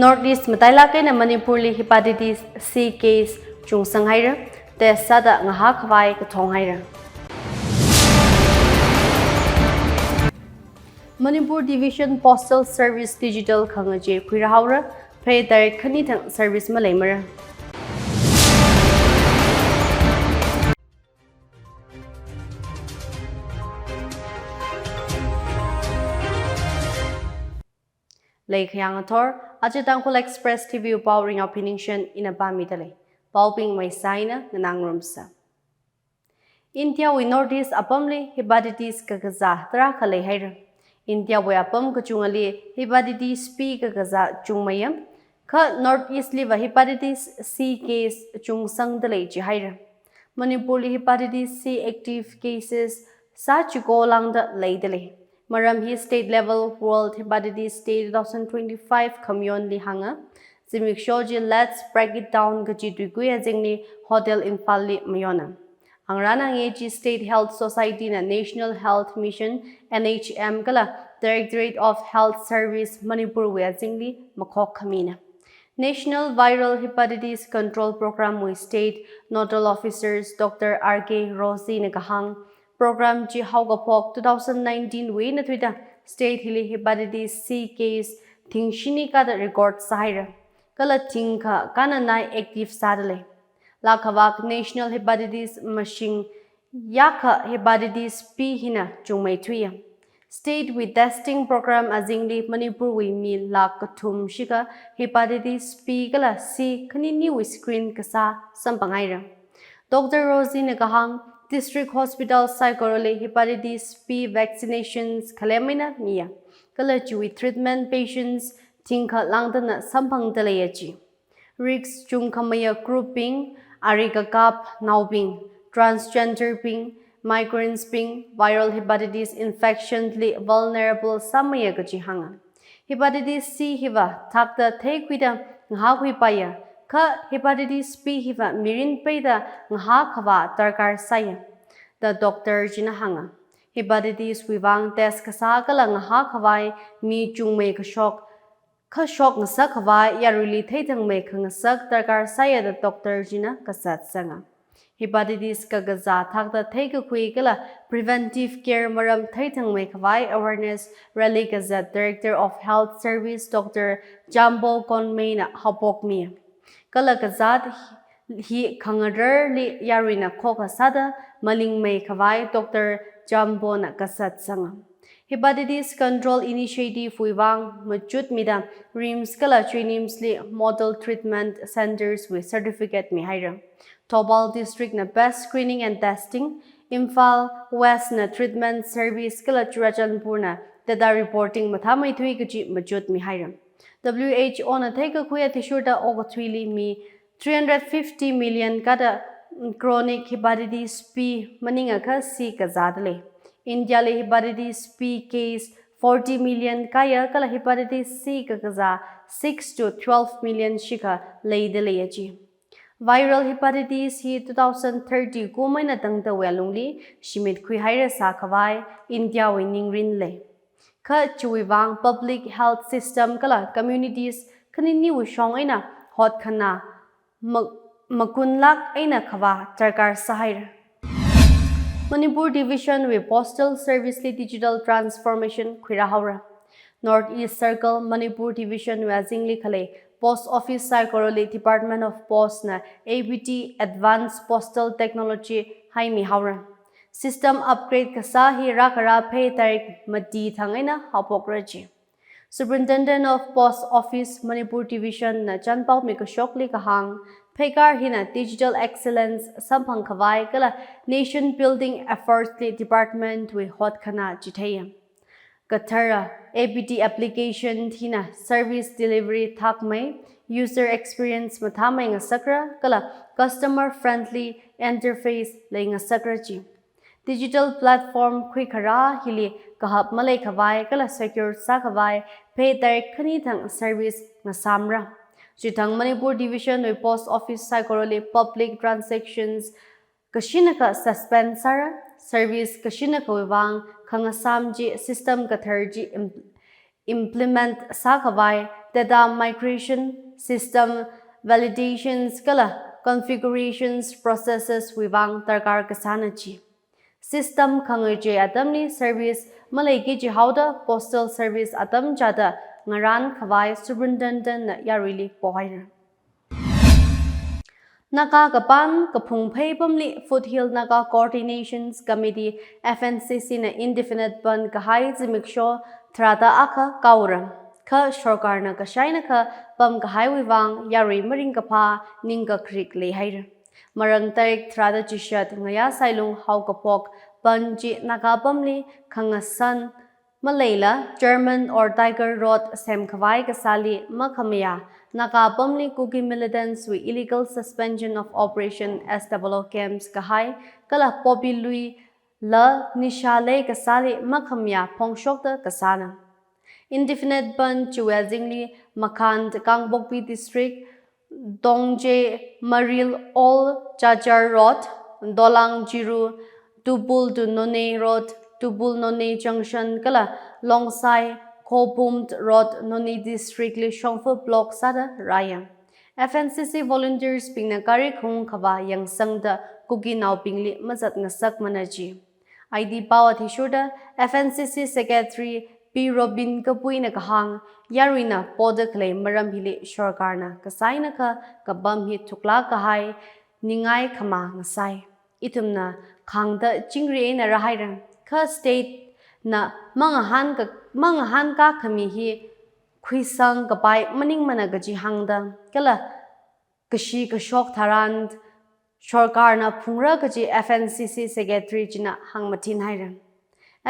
Northeast maleilak na Manipurli hepatitis C case chung sang haira test sada mikhavai kathong haira. Manipur Division Postal Service Digital Khangaje Kuirahaura pay direct kanitang service malaymara. Ringyaophi Tangkhul Express Pvt Ringyaophi Ningshen ina bami dalei pauping mai saina nanangrumsa. India we Northeast apamli hepatitis kagaza tra khalei haira. India we apam kachungali hepatitis P kagaza chungmayam ka Northeast liva hepatitis C case chung sang dalei chi haira. Manipurli hepatitis C active cases sa chiko lang da lei dalei. Maram hi state level World Hepatitis Day 2025 kamyon li hanga. Zimikshoji let's break it down kachitwikuya jingni hotel infal li mayona. Ang ranang AG State Health Society na National Health Mission NHM kala Directorate of Health Service Manipur wea jingli makhok kamina. National Viral Hepatitis Control Program with State Nodal Officers Dr. R.K. Rosie Nakahang Program G Haugapok 2019 way na Twitter State Hili Hepatitis C case Ningshen ka record sahira. Kala tingka kana nai active sadale. Lakhavak National Hepatitis Machine Yaka Hepatitis P hina chungmai tuya. State with testing program azingli Manipur we mil Nathum shika Hepatitis P kala C kanini we screen kasa sampangaira. Dr. Rosie Nakahang District Hospital saikorali hepatitis P vaccinations kalemina niya. Kalachui treatment patients tingka langdana sampang dalayachi. Rigs chungkamaya grouping, arika kap naubing, transgender ping, migrants ping, viral hepatitis infectionly vulnerable samaya gachihanga. Hepatitis C hiva takta tekwida nghahui paya. Ka hepatitis P hiva mirin peda nghakhava tarkar saya. The doctor jinahanga. Hepatitis wuivang test kasakala nghakhawai mi chungmei kashok ngasak khawai yaruli theitang me khangasak tarkar saya the doctor jina kasat sanga. Hepatitis kagaza thakta theika kui kala preventive care maram theitang me khawai awareness rally gazette Director of Health Service Dr. Jambo Konmei na hapok mi. Kala kazat hi khangadar li yarina khoka sada maling may kawai Dr. Jambo na kasat sanga. Hepatitis Control Initiative wuivang machut mida rims kala trinims li model treatment centers with certificate mi haira. Tobal District na best screening and testing. Imphal West na treatment service kala Churachandpur na data reporting mathamay thui kachi machut mi haira. WHO na theka kuya tishurta ogatwili mi 350 million kada chronic hepatitis P maninga ka C kazadale. India le hepatitis P case 40 million kaya kala hepatitis C kaza 6 to 12 million shika leidale yachi. Viral hepatitis hi 2030 kumay na tangta welungli shimit kui haira sa kawai India winning rinle. Ka wuivang public health system kala communities kanini wishong aina hotnara makunlak eina khawa tarkar sahir. Manipur Division with Postal Service Digital Transformation Kuirahaura. Northeast Circle Manipur Division Wazingli Khalei Post Office Saikorali Department of Post na ABT Advanced Postal Technology Haimi Haura. System upgrade kasahi rakara pay tarik mati thangaina hapokraji. Superintendent of Post Office Manipur Division na Chanpao Mikashokli Kahang Pekar hina Digital Excellence Sampang Kawai kala Nation Building Efforts Department with hotnara jitaya. Kathara ABT application hina Service Delivery Thakmai User Experience mathamay nga sakra kala Customer Friendly Interface lay nga sakraji. Digital platform quickara hili kahap malay kawai kala secure sa kawai pay direct kanitang service nga samra. Jitang Manipur Division with Post Office saikorali public transactions kashinaka suspend sara service kashinaka wuivang kangasamji system katharji implement sakhavai data migration system validations kala configurations processes wuivang tarkar kasanachi system khangeje atamni service malaiki jihauda postal service atam jada ngaran khawai superintendent na yarili pohaira Naka kapan kapung pay pamli foothill naka coordinations committee FNCC na indefinite ban kahai zimiksho trata aka kaura ka shorkar na kashay na ka pam kahai wuivang yari maring kapa ninga krik lehair marang tarik trata chishat ngaya sailung hau kapok banji naka pamli kangasan Maleilak, German or Tiger Rod Semkhawai Kasali Makamaya Nakapamli Kuki militants with illegal suspension of Operation SWO camps Kahai Kala Popi Lui La Nishale Kasali Makamaya Pongshokta Kasana Indefinite Ban Chuezingli Makand Kangbokpi District Dongje Maril All Chajar Rod Dolang Jiru Tubul du None Road Tubul None Junction Kala Longsai Kopumt Road None District Li Shongfu Block Sada Raya FNCC volunteers pingna kari khung khawa yang sangda kuki naw pingli mazat ngasak manaji ID Power Thishuda FNCC Secretary P Robin Kapui na kahang yarina poda claim maram hili shorkarna kasaina ka kabam hi thukla kahai ningai khama ngasai itumna khangda chingri na rahairan ka state na mangahan ka khami hi khuisang kapai maning managaji hangda kala kashi kashok tharan shorkar na phungra kaji FNCC secretary jina hangmatin hairan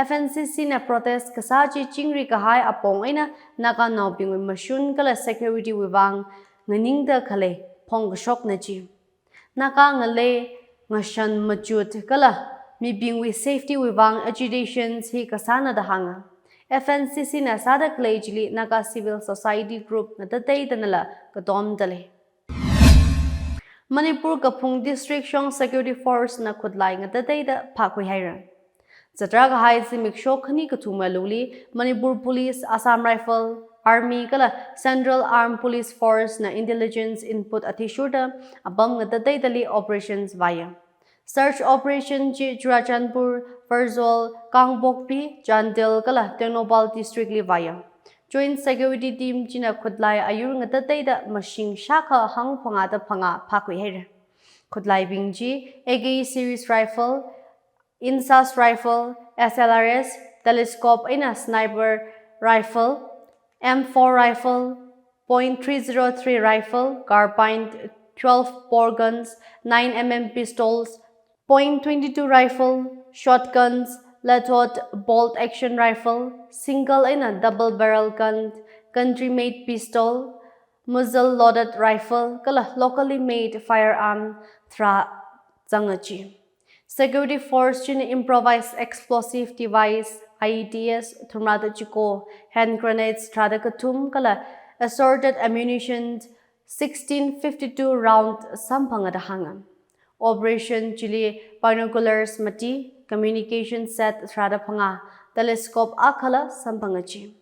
FNCC na protest kasaji chingri kahai apong aina naka nauping mashun kala security wuivang nganingda khalei phong kashok na ji naka ngale ngashan machut kala mi bingwi safety wuivang agitations hi kasana da hanga FNCC na sada klejli naka civil society group na tatay tanala katomtheilak Manipur Kapung District Shong Security Force na khudlai nga tatay da phakwi hairan Zatra ka hai si miksho khani kathuma luli Manipur Police Assam Rifle Army kala Central Armed Police Force na intelligence input atishurda abam nga tatay dali operations via Search Operation Ji Churachandpur, Farzol, Kangbokpi, Jandil, Kala, Ternopal District Livaya. Joint Security Team Jina Khudlai Ayur Ngatatay da Machine Shaka Hang Pangata Panga Pakwi Hair. Khudlai Bingji, AGE Series Rifle, Insas Rifle, SLRS, Telescope Eina Sniper Rifle, M4 Rifle, .303 Rifle, Carbine 12 bore guns, 9mm pistols, .22 rifle, shotguns, Latot bolt action rifle, single and a double barrel gun, country made pistol, muzzle loaded rifle, kala locally made firearm, thra zangachi. Security force chin improvised explosive device, IEDs, thumrata chiko, hand grenades, tradikatum, kala assorted ammunition, 1652 round sampangadahangan. Operation Chili Binoculars Mati Communication Set Thradapanga Telescope Akala Sampangachi.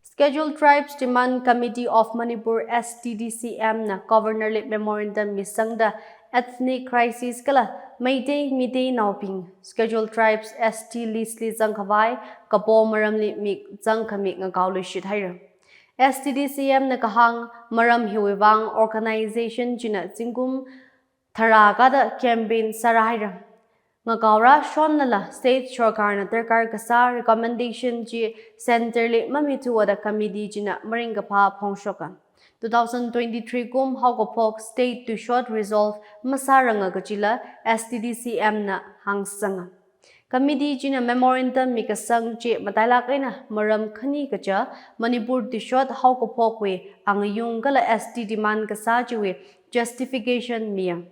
Scheduled Tribes Demand Committee of Manipur STDCM na Governor Lip Memorandum Misangda Ethnic Crisis Kala Mayday Midday Nauping Scheduled Tribes ST Lisli Zangkhavai Kapo Maramli Mik Zangkamik Ngakaulu Shithhaira STDCM na kahang Maram Wuivang Organization Jina Zingum Tharagada campaign Sarahira Ngakaura Shonnala State Shorkar na Terkar Kasa recommendation ji centerly mamitu wada committee jina Maringapa Pongshoka 2023 kum Haukopok State to short resolve Masaranga Gachila STDCM na hangsanga Committee jina memorandum mikasang ji matailak na maram khani kacha Manipur to short Haukopokwe ang yung kala ST demand kasa jiwe justification miya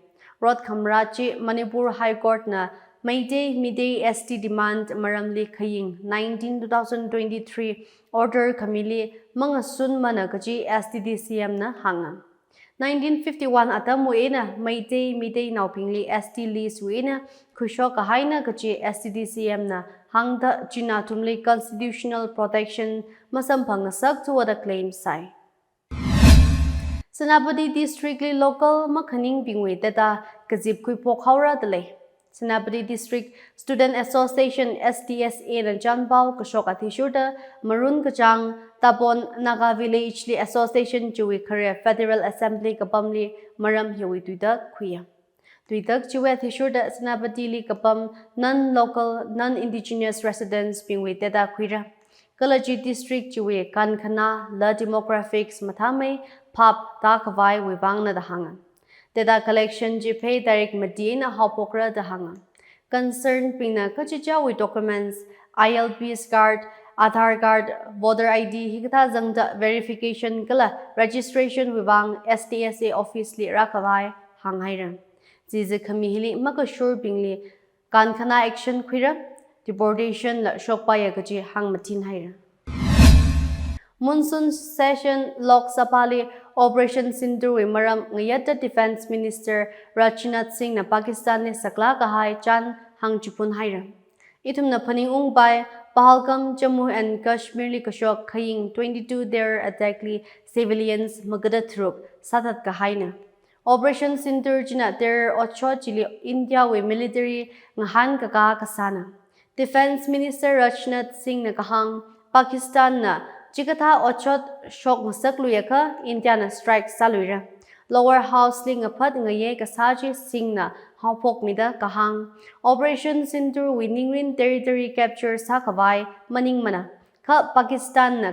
Rod Kamrachi Manipur High Court na Mayday Midday ST demand maramli khaying 19/2023 order kamili mga sunma na kaji STDCM na hanga 1951 atam uena Mayday Midday naupingli ST list uena khusho kahaina kaji STDCM na hangda China tumli constitutional protection masam phang sak chu the claim sai. Senapati district li local makhaning bingwe teta kazip kui pokhaura dalei. Senapati District Student Association STSA na Janbao Kashok Athishurda Marun Kachang Tapon Naga Village li Association Chui Korea Federal Assembly Kapamli Maram Yui Tuida Kuya. Tuidak Chui Athishurda Senapati li Kapam non-local, non-indigenous residents Bingwe Teta Kuira. Kalaji District Chui Kankhana La Demographics Mathame Pap Takavai Wuivang na Dahangan. Data collection GPay direct Medina Hopokra Dahanga. Concern Pina Kachicha with documents, ILP's card, Aadhaar card, voter ID, Hikta Zangda verification kala registration wuivang STSA office li rakavai hanghairan. Zizi kamihili makashur bingli Kankhana action quira deportation la shokpaya gaji hang matin hairan. Monsoon session Lok Sapali Operation Sindur Maram Ngayata Defense Minister Rajnath Singh na Pakistan ni Sakla Kahai Chan Hang Chipun Haira. Itum na paning by Pahalgam Jammu and Kashmir li Kashok Khaying 22 there attackly civilians Magada Thrup Satat Kahaina. Operation Sindur Jina there Ocho Chili India we military Ngahan Kaka Kasana. Defense Minister Rajnath Singh na Kahang Pakistan na Chikatha ochot shok masak luyaka India na strike saluira. Lower house ling apat ngaye kasaji singna haupok mida kahang. Operation Sindur winning rin territory capture sakavai maning mana. Ka Pakistan na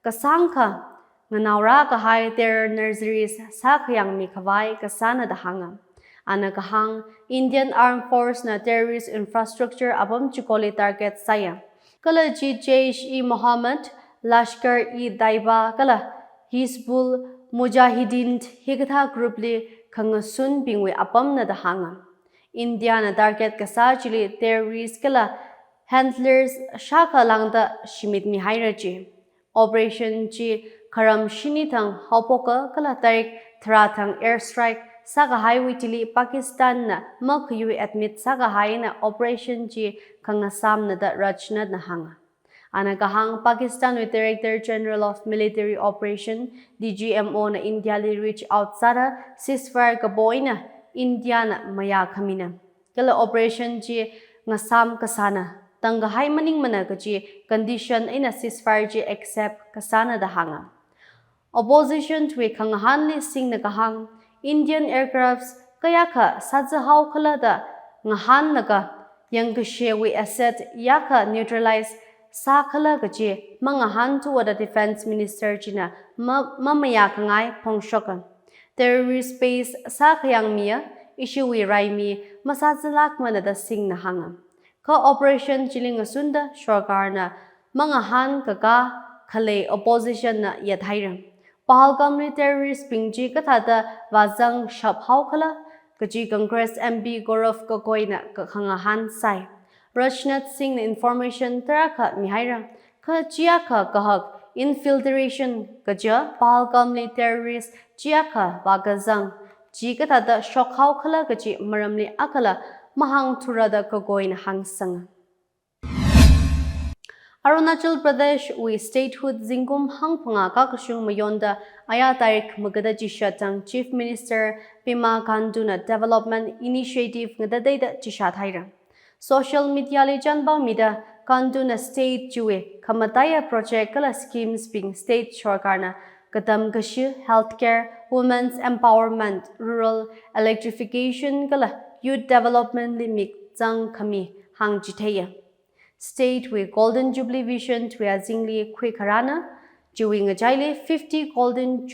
kasangka nganaura kahai terror nurseries sakyang mikhavai kasana dahanga. Ana kahang Indian Armed Force na terrorist infrastructure abam chukoli target saya. Kala Jaish-e Mohammed Lashkar-e-Taiba kala Hizbul Mujahideen Hikatha group li Kangasun bingwe apam na dahanga. India na target kasajili terrorist kala handlers shaka langda shimit mihairaji. Operation Chi Karam Shinithang Haupoka kala tarik Thrathang airstrike Saga highway tili Pakistan na makyu admit saga high na Operation Chi Kangasam na da Rajnath na hanga. Anagahang Pakistan with Director General of Military Operation DGMO na India li reach out sada ceasefire kaboy na India na maya kamina. Kala Operation G ngasam kasana. Tanggahay maning mana kaji condition ay na ceasefire G accept kasana dahanga. Opposition to kangahan li sing nagahang Indian aircrafts kayakha sadzahaw kala da ngahan naga yang kashewi asset yaka neutralize Sakala gaji mangahan to the Defense Minister China mamaya kangai pongshokan. Terrorist base sakayang miya ishiwui raimi masazalak manada sing na hanga. Operation chiling asunda shokarna mangahan kaka khalei opposition na yadhairam. Pahalgam ni terrorist pingji kathada wazang shabhaw kala gaji Congress MP Gaurav Gogoi na kangahan sai. Rajnath Singh na information taraka mihaira ka chiaka kahak infiltration kaja Pahalgam ni terrorist chiaka bagazang jikatada shokhaw khala gaji maramli akala mahang turada kagoi na hangsang. Arunachal Pradesh we statehood zingum hangpanga kakashung mayonda aya tarik magada jishatang Chief Minister Pema Khandu na Development Initiative ngadadayda jishathaira. Social media li janbao mida Khandu na state juwe kamataya project kala schemes being state shokarna katam kashi healthcare, women's empowerment, rural electrification kala youth development li mik zang kami hang jiteya. State with Golden Jubilee Vision to Azingli Kwikharana, Juwing Ajaili 50 Golden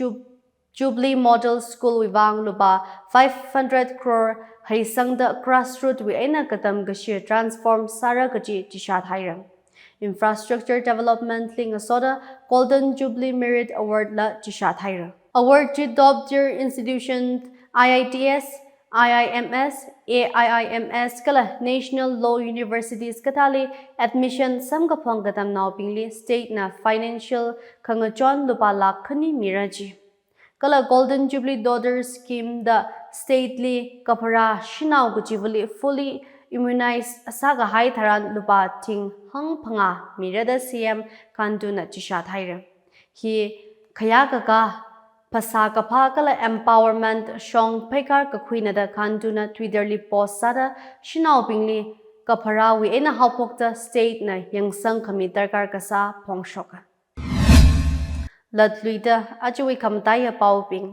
Jubilee Model School wuivang luba 500 crore haisangda grassroots we eina katam gashi transform sara gaji jishat hairang. Infrastructure Development ling asoda Golden Jubilee Merit Award la jishat hairang. Award to top tier institutions IITS, IIMS, AIIMS kala National Law Universities katali admission samgapong katam naupingli state na financial kangachon lupa lakhani miraji. Kala Golden Jubilee Daughter Scheme the stately kapara shinaw gujivali fully immunize asaga hitharan lupa ting hang phanga mirada CM kanduna chisha thaira hi kayakha ka phasa ka pha kala empowerment shong phekar ka khuina da kanduna twitterly post sada shinau pingli ka pharawi ena hawphokta state na yangsang khami darkar ka sa phongshoka latluida achui khamtaya pauping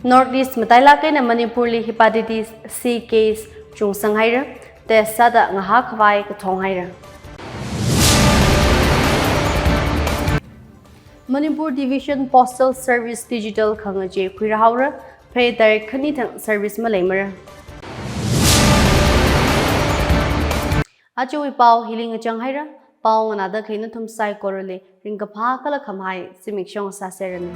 Northeast maleilak na Manipurli hepatitis C case chungsang haira test sada mikhavai kathong haira Manipur Division Postal Service Digital khangaje khirahaura phe direct khani thang service ma leimara achui pau healing achang haira pau ngana da khaina thum saikorali ringyaophi kala khamhai simikshong sa serani